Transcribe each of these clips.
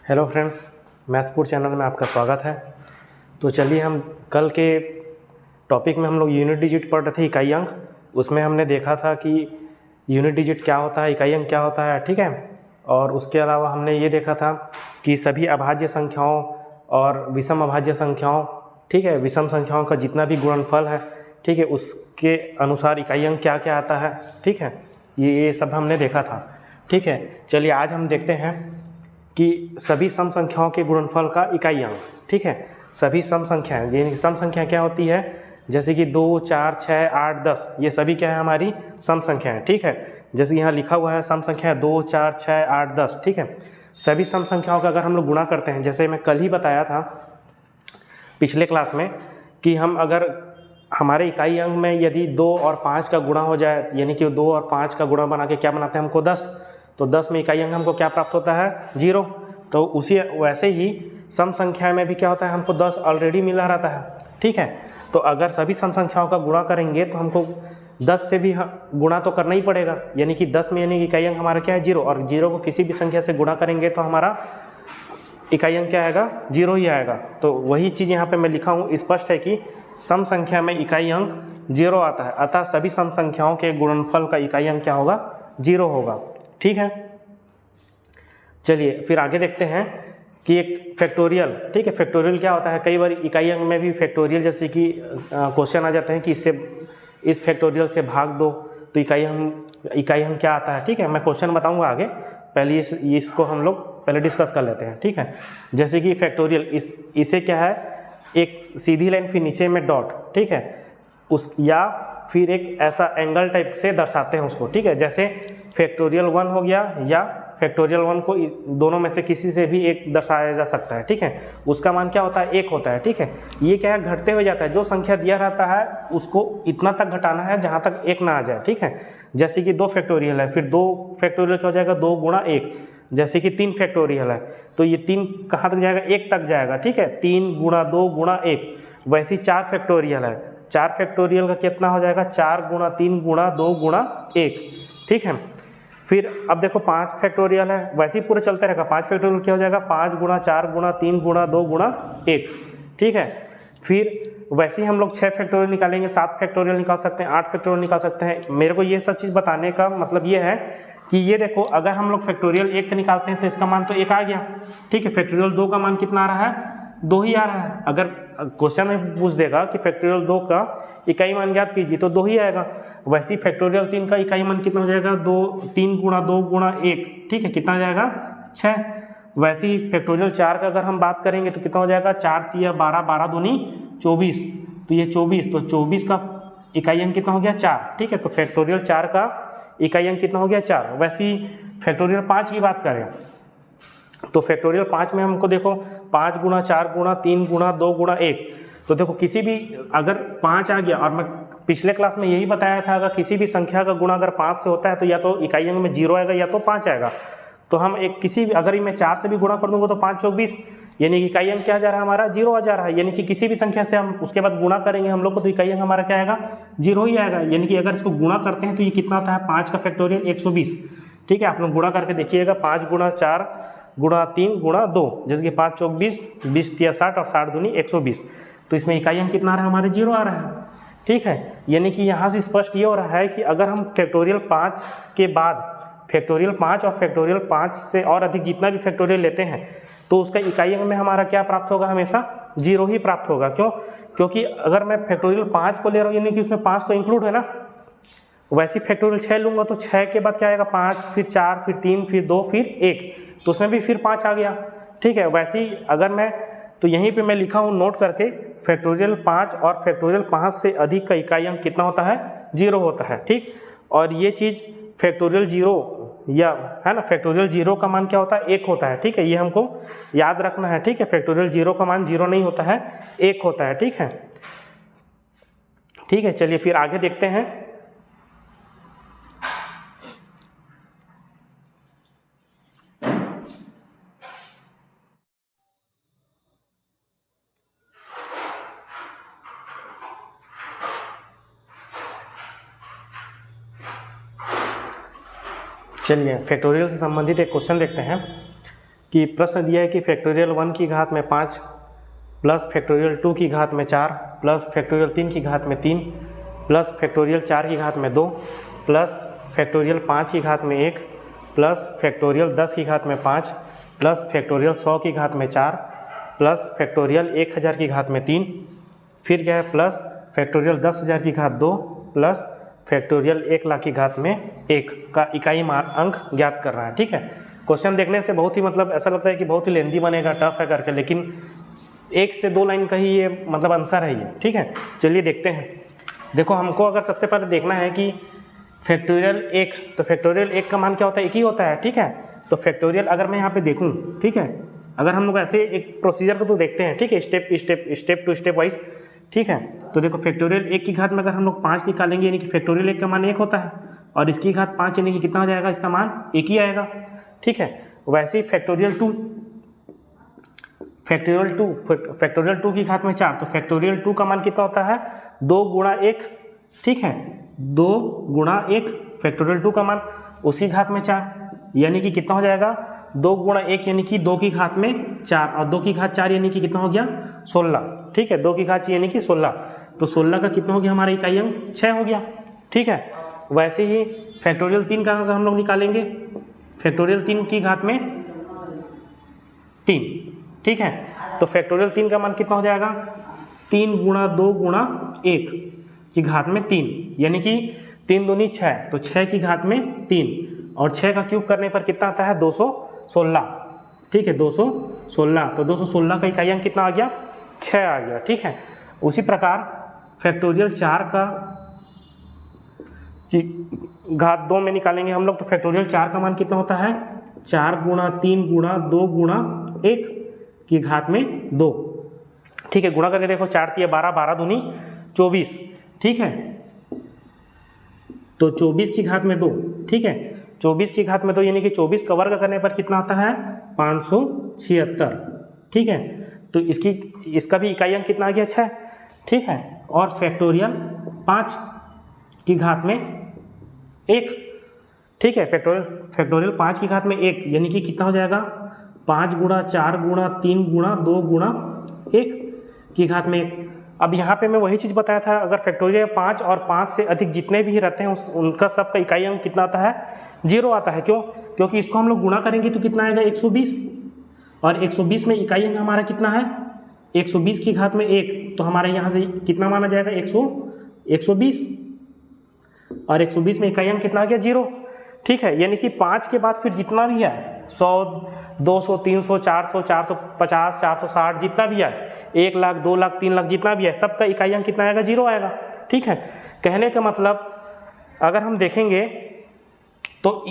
Hello friends, मैथ्सपूर channel में आपका स्वागत है। तो चलिए हम कल के टॉपिक में हम लोग यूनिट डिजिट पढ़ रहे थे, इकाई अंक। उसमें हमने देखा था कि यूनिट डिजिट क्या होता है, इकाई अंक क्या होता है, ठीक है। और उसके अलावा हमने ये देखा था कि सभी अभाज्य संख्याओं और विषम अभाज्य संख्याओं, ठीक है, विषम संख्याओं का जितना भी गुणनफल है, ठीक है, उसके अनुसार इकाई अंक क्या क्या आता है, ठीक है। ये सब हमने देखा था, ठीक है। चलिए आज हम देखते हैं कि सभी सम संख्याओं के गुणनफल का इकाई अंक, ठीक है। सभी सम संख्याएं, यानी सम संख्या क्या होती है, जैसे कि 2, 4, 6, 8, 10, ये सभी क्या है, हमारी सम संख्याएं, ठीक है। जैसे यहाँ लिखा हुआ है सम संख्या 2, 4, 6, 8, 10, ठीक है। सभी सम संख्याओं का अगर हम लोग गुणा करते हैं, जैसे मैं कल ही बताया था पिछले क्लास में कि हम अगर हमारे इकाई अंक में यदि 2 और 5 का गुणा हो जाए, यानी कि 2 और 5 का गुणा बना के क्या बनाते हैं हमको 10, तो 10 में इकाई अंक हमको क्या प्राप्त होता है, 0। तो उसी वैसे ही सम संख्या में भी क्या होता है, हमको 10 ऑलरेडी मिला रहता है, ठीक है। तो अगर सभी सम संख्याओं का गुणा करेंगे तो हमको 10 से भी गुणा तो करना ही पड़ेगा, यानी कि 10 में यानी कि इकाई अंक हमारा क्या है, 0। और 0 को किसी भी संख्या से गुणा करेंगे तो हमारा इकाई अंक क्या आएगा, 0 ही आएगा। तो वही चीज़ यहाँ पे मैं लिखा हूँ, स्पष्ट है कि सम संख्या में इकाई अंक 0 आता है, अतः सभी सम संख्याओं के गुणनफल का इकाई अंक क्या होगा, 0 होगा, ठीक है। चलिए फिर आगे देखते हैं कि एक फैक्टोरियल, ठीक है। फैक्टोरियल क्या होता है, कई बार इकाई अंक में भी फैक्टोरियल जैसे कि क्वेश्चन आ जाते हैं कि इससे इस फैक्टोरियल से भाग दो, तो इकाई अंक क्या आता है, ठीक है। मैं क्वेश्चन बताऊंगा आगे, पहले इसको हम लोग पहले डिस्कस कर लेते हैं, ठीक है। जैसे कि फैक्टोरियल इसे क्या है, एक सीधी लाइन फिर नीचे में डॉट, ठीक है, उस या फिर एक ऐसा एंगल टाइप से दर्शाते हैं उसको, ठीक है। जैसे फैक्टोरियल 1 हो गया या फैक्टोरियल 1 को दोनों में से किसी से भी एक दर्शाया जा सकता है, ठीक है। उसका मान क्या होता है, 1 होता है, ठीक है। ये क्या है, घटते हुए जाता है, जो संख्या दिया रहता है उसको इतना तक घटाना है जहाँ तक 1 ना आ जाए, ठीक है। जैसे कि 2 फैक्टोरियल है, फिर 2 फैक्टोरियल क्या हो जाएगा, 2 गुणा 1। जैसे कि 3 फैक्टोरियल है तो ये 3 कहाँ तक जाएगा, 1 तक जाएगा, ठीक है। 3 गुणा 2 गुणा 1। वैसे 4 फैक्टोरियल है, 4 फैक्टोरियल का कितना हो जाएगा, 4 गुणा 3 गुणा 2 गुणा 1, ठीक है। फिर अब देखो 5 फैक्टोरियल है, वैसे ही पूरे चलते रहेगा। 5 फैक्टोरियल क्या हो जाएगा, 5 गुणा 4 गुणा 3 गुणा 2 गुणा 1, ठीक है। फिर वैसे ही हम लोग 6 फैक्टोरियल निकालेंगे, 7 फैक्टोरियल निकाल सकते हैं, 8 फैक्टोरियल निकाल सकते हैं। मेरे को ये सब चीज़ बताने का मतलब ये है कि ये देखो, अगर हम लोग फैक्टोरियल 1 का निकालते हैं तो इसका मान तो 1 आ गया, ठीक है। फैक्टोरियल 2 का मान कितना आ रहा है, 2 ही आ रहा है। अगर क्वेश्चन में पूछ देगा कि फैक्टोरियल 2 का इकाई मान ज्ञात कीजिए तो 2 ही आएगा। वैसे ही फैक्टोरियल 3 का इकाई मान कितना हो जाएगा, 3 गुणा 2 गुणा 1, ठीक है, कितना जाएगा, 6। वैसे ही फैक्टोरियल 4 का अगर हम बात करेंगे तो कितना हो जाएगा, 4 तिया 12, 12 दूनी 24, तो ये 24, तो 24 का इकाई अंक कितना हो गया, 4, ठीक है। तो फैक्टोरियल 4 का इकाई अंक कितना हो गया, 4। वैसे ही फैक्टोरियल 5 की बात करें तो फैक्टोरियल 5 में हमको देखो 5 गुणा 4 गुणा 3 गुणा 2 गुणा 1, तो देखो किसी भी अगर 5 आ गया, और मैं पिछले क्लास में यही बताया था, अगर किसी भी संख्या का गुणा अगर 5 से होता है तो या तो इकाई अंक में 0 आएगा या तो 5 आएगा। तो हम एक किसी भी, अगर मैं 4 से भी गुणा कर दूंगा तो 5 चौक 20, यानी कि इकाई अंक क्या जा रहा है हमारा, 0 आ जा रहा है। यानी कि किसी भी संख्या से हम उसके बाद गुणा करेंगे हम लोग को तो इकाई अंक हमारा क्या आएगा, 0 ही आएगा। यानी कि अगर इसको गुणा करते हैं तो ये कितना आता है, 5 का फैक्टोरियल 120, ठीक है। आप लोग गुणा करके देखिएगा, 5 गुणा 4 गुणा 3 गुणा 2, जैसे कि 5 चौक 20, 20 तिया 60 और 60 दूनी 120, तो इसमें इकाई अंक कितना आ रहा है, हमारे 0 आ रहा है, ठीक है। यानी कि यहाँ से स्पष्ट ये हो रहा है कि अगर हम फैक्टोरियल 5 के बाद फैक्टोरियल 5 और फैक्टोरियल 5 से और अधिक जितना भी फैक्टोरियल लेते हैं तो उसका इकाई अंक में हमारा क्या प्राप्त होगा, हमेशा 0 ही प्राप्त होगा। क्यों, क्योंकि अगर मैं फैक्टोरियल 5 को ले रहा हूँ यानी कि उसमें 5 तो इंक्लूड है ना। वैसे फैक्टोरियल 6 लूँगा तो 6 के बाद क्या आएगा, 5 फिर 4 फिर 3 फिर 2 फिर 1, तो उसमें भी फिर 5 आ गया, ठीक है। वैसे ही अगर मैं, तो यहीं पे मैं लिखा हूँ नोट करके, फैक्टोरियल 5 और फैक्टोरियल 5 से अधिक का इकाई अंक कितना होता है, 0 होता है, ठीक। और ये चीज़ फैक्टोरियल 0 या है ना, फैक्टोरियल 0 का मान क्या होता है, 1 होता है, ठीक है। ये हमको याद रखना है, ठीक है। फैक्टोरियल 0 का मान 0 नहीं होता है, 1 होता है, ठीक है, ठीक है। चलिए फिर आगे देखते हैं। चलिए फैक्टोरियल से संबंधित एक क्वेश्चन देखते हैं कि प्रश्न दिया है कि फैक्टोरियल 1 की घात में 5 प्लस फैक्टोरियल 2 की घात में 4 प्लस फैक्टोरियल 3 की घात में 3 प्लस फैक्टोरियल 4 की घात में 2 प्लस फैक्टोरियल 5 की घात में 1 प्लस फैक्टोरियल 10 की घात में 5 प्लस फैक्टोरियल 100 की घात में 4 प्लस फैक्टोरियल 1000 की घात में 3, फिर क्या है प्लस फैक्टोरियल 10,000 की घात 2 प्लस फैक्टोरियल 1,00,000 की घात में 1 का इकाई अंक ज्ञात कर रहा है। ठीक है, क्वेश्चन देखने से बहुत ही मतलब ऐसा लगता है कि बहुत ही लेंदी बनेगा, टफ है करके, लेकिन 1 से 2 लाइन का ही ये मतलब आंसर है ये। ठीक है, चलिए देखते हैं। देखो हमको अगर सबसे पहले देखना है कि फैक्टोरियल 1, तो फैक्टोरियल 1 का मान क्या होता है, 1 ही होता है। ठीक है, तो फैक्टोरियल अगर मैं यहाँ पे देखूँ, ठीक है, अगर हम लोग ऐसे एक प्रोसीजर को तो देखते हैं, ठीक है, स्टेप टू स्टेप वाइज। ठीक है, तो देखो फैक्टोरियल 1 की घात में अगर हम लोग 5 निकालेंगे यानी कि फैक्टोरियल 1 का मान 1 होता है और इसकी घात 5 यानी कि कितना हो जाएगा, इसका मान 1 ही आएगा। ठीक है, वैसे ही फैक्टोरियल 2 की घात में 4, तो फैक्टोरियल 2 का मान कितना होता है, 2 गुणा 1। ठीक है, 2 गुणा 1 फैक्टोरियल 2 का मान, उसी घात में 4 यानी कि कितना हो जाएगा, 2 गुणा 1 यानी कि 2 की घात में 4 और 2 की घात 4 यानी कि कितना हो गया, 16। ठीक है, 2 की घात यानी कि 16, तो 16 का कितना हो गया हमारा इकाई अंक, 6 हो गया। ठीक है, वैसे ही फैक्टोरियल 3 का हम लोग निकालेंगे, फैक्टोरियल 3 की घात में 3। ठीक है, तो फैक्टोरियल 3 का मान कितना हो जाएगा, 3 गुणा 2 गुणा 1 की घात में 3 यानी कि 3 दूनी 6, तो 6 की घात में 3 और 6 का क्यूब करने पर कितना आता है, 216। ठीक है, 216, तो 216 का इकाई अंक कितना आ गया, 6 आ गया। ठीक है, उसी प्रकार फैक्टोरियल 4 का की घात 2 में निकालेंगे हम लोग, तो फैक्टोरियल 4 का मान कितना होता है, 4 गुणा 3 गुणा 2 गुणा 1 की घात में 2। ठीक है, गुणा करके देखो, 4 तिया 12, 12 दूनी 24। ठीक है, तो 24 की घात में 2। ठीक है, 24 की घात में 2 यानी कि 24 का वर्ग करने पर कितना आता है, 576। ठीक है, तो इसका भी इकाई अंक कितना आ गया, 6। ठीक है, और फैक्टोरियल 5 की घात में 1। ठीक है, फैक्टोरियल 5 की घात में 1 यानी कि कितना हो जाएगा, 5 गुणा 4 गुणा 3 गुणा 2 गुणा 1 की घात में 1। अब यहाँ पे मैं वही चीज़ बताया था, अगर फैक्टोरियल 5 और 5 से अधिक जितने भी रहते हैं उनका सबका इकाई अंक कितना आता है, 0 आता है। क्यों, क्योंकि इसको हम लोग गुणा करेंगे तो कितना आएगा, 120, और 120 में इकाई अंक हमारा कितना है, 120 की घात में 1, तो हमारे यहाँ से कितना माना जाएगा, 120, और 120 में इकाई अंक कितना आ गया, 0। ठीक है, यानी कि 5 के बाद फिर जितना भी है, 100, 200, 300, 400, 450, 460 जितना भी है, 1 लाख, 2 लाख, 3 लाख जितना भी है, सबका इकाई अंक कितना आएगा, 0 आएगा। ठीक है, कहने का मतलब अगर हम देखेंगे तो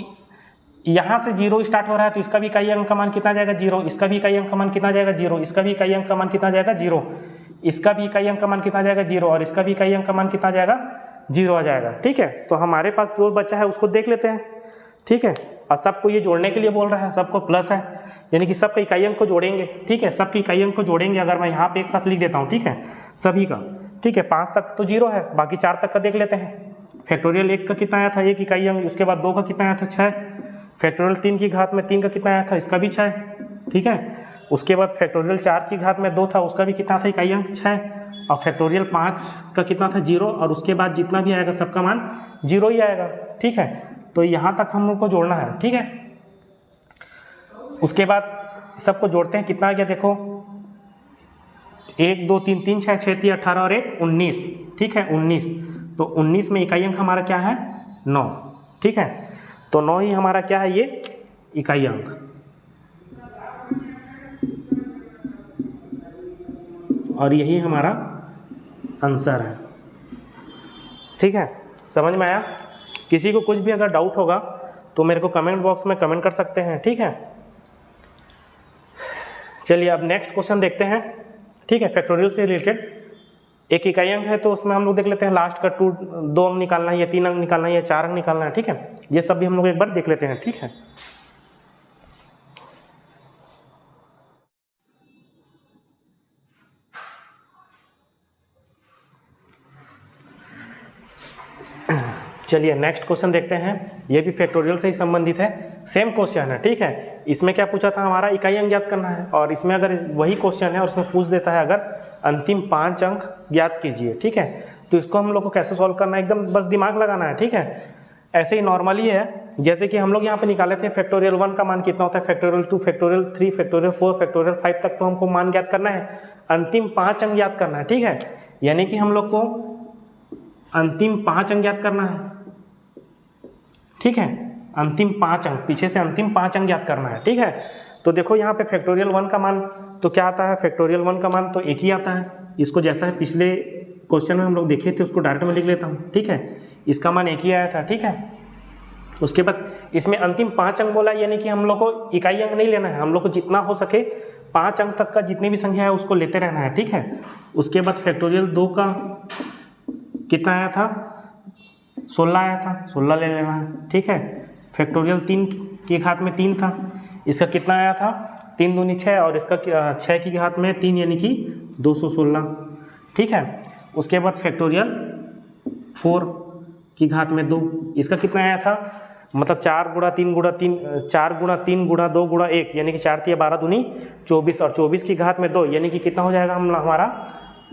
यहाँ से 0 स्टार्ट हो रहा है, तो इसका भी इकाई अंक का मान कितना जाएगा, 0, इसका भी इकाई अंक का मान कितना जाएगा, 0, इसका भी इकाई अंक का मान कितना जाएगा, 0, इसका भी इकाई अंक का मान कितना जाएगा, 0, और इसका भी इकाई अंक का मान कितना जाएगा, 0 आ जाएगा। ठीक है, तो हमारे पास जो बचा है उसको देख लेते हैं। ठीक है, और सबको ये जोड़ने के लिए बोल रहा है, सबको प्लस है यानी कि सबका इकाई अंक को जोड़ेंगे। ठीक है, सबके इकाई अंक को जोड़ेंगे, अगर मैं यहाँ पे एक साथ लिख देता हूँ, ठीक है, सभी का। ठीक है, 5 तक तो 0 है, बाकी 4 तक का देख लेते हैं। फैक्टोरियल 1 का कितना आया था, 1 इकाई अंक, उसके बाद 2 का कितना आया था, 6। फैक्टोरियल 3 की घात में 3 का कितना आया था, इसका भी 6। ठीक है, उसके बाद फैक्टोरियल 4 की घात में 2 था, उसका भी कितना था, इकाई अंक 6। और फैक्टोरियल 5 का कितना था, 0, और उसके बाद जितना भी आएगा सबका मान 0 ही आएगा। ठीक है, तो यहाँ तक हम लोग को जोड़ना है। ठीक है, उसके बाद सबको जोड़ते हैं, कितना आ गया देखो, 1 2 3 3 6 6 3 18 और 1 19। ठीक है, 19, तो 19 में इकाई अंक हमारा क्या है, 9। ठीक है, तो 9 ही हमारा क्या है, ये इकाई अंक, और यही हमारा आंसर है। ठीक है, समझ में आया? किसी को कुछ भी अगर डाउट होगा तो मेरे को कमेंट बॉक्स में कमेंट कर सकते हैं। ठीक है, चलिए अब नेक्स्ट क्वेश्चन देखते हैं। ठीक है, फैक्टोरियल से रिलेटेड एक इकाई अंक है, तो उसमें हम लोग देख लेते हैं लास्ट का 2 अंक निकालना है या 3 अंक निकालना है या 4 अंक निकालना है। ठीक है, ये सब भी हम लोग एक बार देख लेते हैं। ठीक है, चलिए नेक्स्ट क्वेश्चन देखते हैं। ये भी फैक्टोरियल से ही संबंधित है, सेम क्वेश्चन है, ठीक है। इसमें क्या पूछा था, हमारा इकाई अंक ज्ञात करना है, और इसमें अगर वही क्वेश्चन है और उसमें पूछ देता है अगर अंतिम 5 अंक ज्ञात कीजिए, ठीक है। तो इसको हम लोग को कैसे सॉल्व करना है, एकदम बस दिमाग लगाना है, ठीक है। ऐसे ही नॉर्मली है, जैसे कि हम लोग यहाँ पे निकाले थे फैक्टोरियल 1 का मान कितना होता है, फैक्टोरियल 2, फैक्टोरियल 3, फैक्टोरियल 4, फैक्टोरियल 5 तक तो हमको मान ज्ञात करना है, अंतिम 5 अंक ज्ञात करना है, ठीक है। यानी कि हम लोग को अंतिम 5 अंक ज्ञात करना है, ठीक है। अंतिम 5 अंक, पीछे से अंतिम 5 अंक ज्ञात करना है, ठीक है। तो देखो यहाँ पे फैक्टोरियल 1 का मान तो क्या आता है, फैक्टोरियल 1 का मान तो एक ही आता है। इसको जैसा है पिछले क्वेश्चन में हम लोग देखे थे उसको डायरेक्ट में लिख लेता हूँ, ठीक है। इसका मान एक ही आया था, ठीक है। उसके बाद इसमें अंतिम 5 अंक बोला, यानी कि हम लोग को इकाई अंक नहीं लेना है, हम लोग को जितना हो सके 5 अंक तक का जितनी भी संख्या है उसको लेते रहना है, ठीक है। उसके बाद फैक्टोरियल 2 का कितना आया था, 16 आया था, 16 ले लेना है, ठीक है। फैक्टोरियल 3 की घात में 3 था, इसका कितना आया था, 3 दूनी 6, और इसका 6 की घात में 3 यानी कि 216, ठीक है। उसके बाद फैक्टोरियल 4 की घात में 2, इसका कितना आया था, मतलब 4 गुणा 3 गुणा 3, 4 गुणा 3 गुणा 2 गुणा 1, यानी कि 4 3 12 दूनी 24, और 24 की घात में 2 यानी कि कितना हो जाएगा हमारा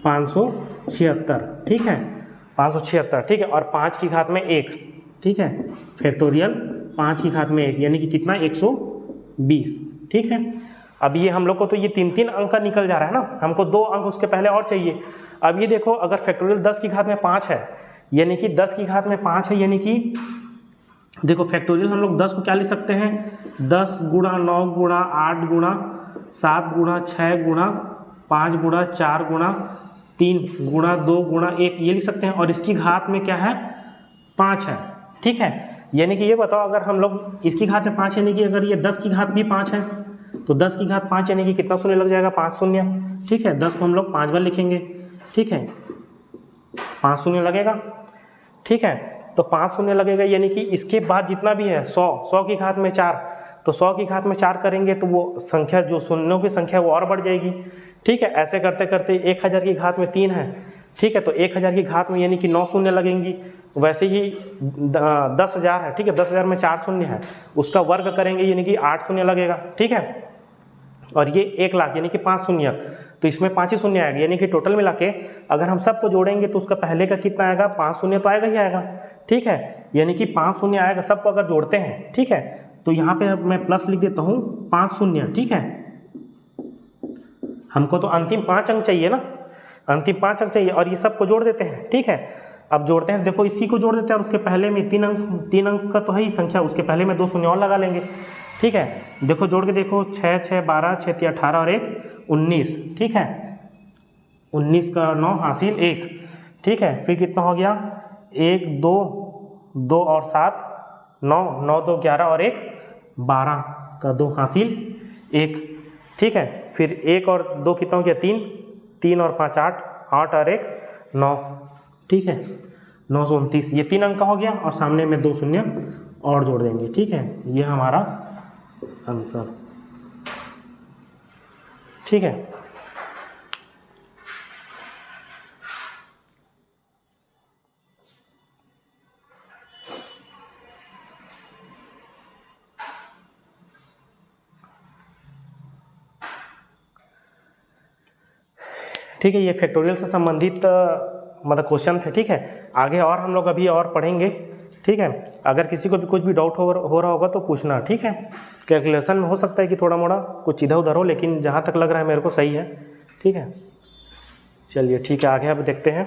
576, ठीक है, 576, ठीक है। और 5 की घात में 1, ठीक है, फैक्टोरियल 5 की घात में 1 यानी कि कितना 120, ठीक है। अब ये हम लोग को तो ये 3 अंक का निकल जा रहा है ना, हमको 2 अंक उसके पहले और चाहिए। अब ये देखो अगर फैक्टोरियल 10 की घात में 5 है, यानी कि 10 की घात में 5 है, यानी कि देखो फैक्टोरियल हम लोग 10 को क्या लिख सकते हैं, 10 गुणा 9 गुणा 8 गुणा 7 गुणा 6 गुणा 5 गुणा 4 गुणा 3 गुणा 2 गुणा 1 ये लिख सकते हैं, और इसकी घात में क्या है 5 है, ठीक है। यानी कि ये बताओ अगर हम लोग इसकी घात में 5 यानी कि अगर ये 10 की घात भी 5 है तो 10 की घात 5 यानी कि कितना शून्य लग जाएगा, 5 शून्य, ठीक है। 10 को हम लोग 5 बार लिखेंगे, ठीक है, 5 शून्य लगेगा, ठीक है। तो 5 शून्य लगेगा, यानी कि इसके बाद जितना भी है 100 की घात में 4, तो 100 की घात में 4 करेंगे तो वो संख्या जो शून्यों की संख्या वो और बढ़ जाएगी, ठीक है। ऐसे करते करते 1000 की घात में 3 है, ठीक है, तो 1000 की घात में यानी कि 9 शून्य लगेंगी। वैसे ही 10,000 है, ठीक है, 10,000 में 4 शून्य है, उसका वर्ग करेंगे यानी कि 8 शून्य लगेगा, ठीक है। और ये 1 लाख यानी कि 5 शून्य, तो इसमें 5 ही शून्य आएगा, यानी कि टोटल मिला के अगर हम सबको जोड़ेंगे तो उसका पहले का कितना आएगा, 5 शून्य तो आएगा ही आएगा, ठीक है। यानी कि 5 शून्य आएगा सबको अगर जोड़ते हैं, ठीक है। तो यहाँ पे मैं प्लस लिख देता हूँ 5 शून्य, ठीक है। हमको तो अंतिम 5 अंक चाहिए ना, अंतिम 5 अंक चाहिए, और ये सबको जोड़ देते हैं, ठीक है। अब जोड़ते हैं, देखो इसी को जोड़ देते हैं और उसके पहले में 3 अंक का तो है ही संख्या, उसके पहले में 2 शून्य और लगा लेंगे, ठीक है। देखो जोड़ के देखो 6 6 12 6 3 18 और 1 19, ठीक है। 19 का 9 हासिल 1, ठीक है। फिर कितना हो गया 1 2 2 और 7 9 9 2 11 और 1 12 का 2 हासिल 1, ठीक है। फिर 1 और 2 कितना हो गया 3 3 और 5 8 8 और 1 9, ठीक है, 929, ये 3 अंक का हो गया, और सामने में 2 शून्य और जोड़ देंगे, ठीक है। ये हमारा आंसर, ठीक है। ठीक है, ये फैक्टोरियल से संबंधित मतलब क्वेश्चन थे, ठीक है। आगे और हम लोग अभी और पढ़ेंगे, ठीक है। अगर किसी को भी कुछ भी डाउट हो रहा होगा तो पूछना, ठीक है। कैलकुलेशन में हो सकता है कि थोड़ा मोड़ा कुछ इधर उधर हो, लेकिन जहाँ तक लग रहा है मेरे को सही है, ठीक है। चलिए ठीक है, आगे अब देखते हैं।